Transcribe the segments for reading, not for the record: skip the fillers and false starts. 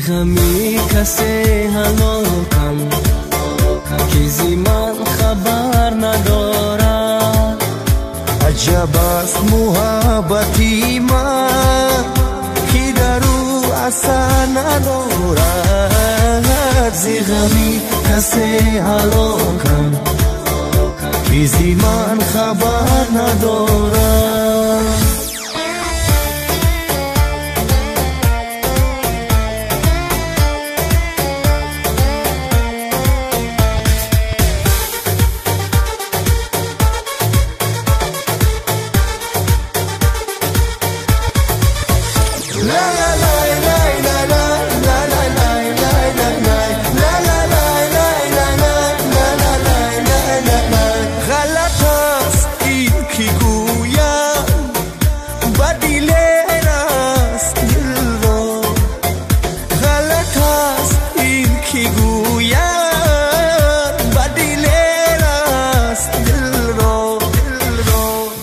غمی کسی هلاکم که زیمان خبر ندارد. عجب است محبتی من که در او اثر ندارد. زی غمی کسی هلاکم که زیمان خبر ندارد.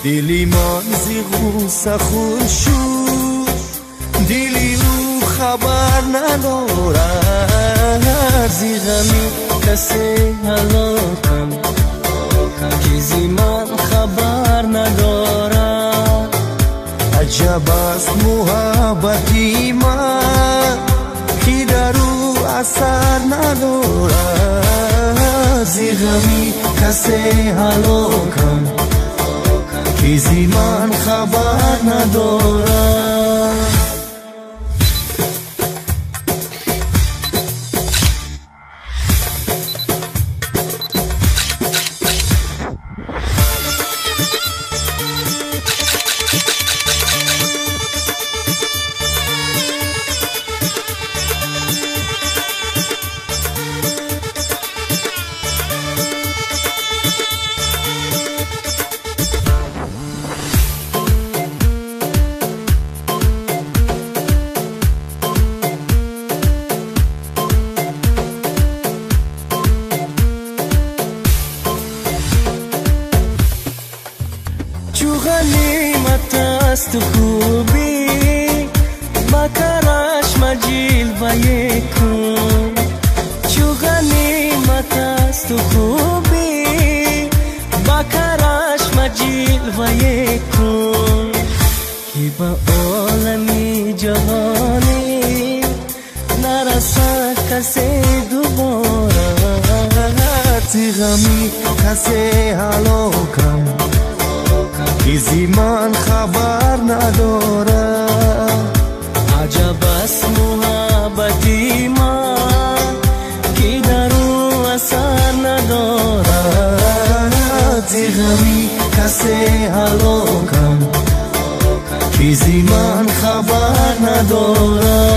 دلی من زی غوسه خون شد، دلی او خبر ندارد. زی غمی کسی هلاکم که زیمان خبر ندارد. عجب است محبتی من که در او اثر ندارد. زی غمی کسی هلاکم که زیمان خبر ندارد. غنیمت است خوبی با کارش مجیل و یکون. چو غنیمت است خوبی با کارش مجیل و یکون. که با عالمی جهانی نرسد کسی دوباره. زی غمی کسی هلاکم که زیمان خبر ندارد. عجب است محبتی من که در او اثر ندارد. زی غمی کسی هلاکم که زیمان خبر ندارد.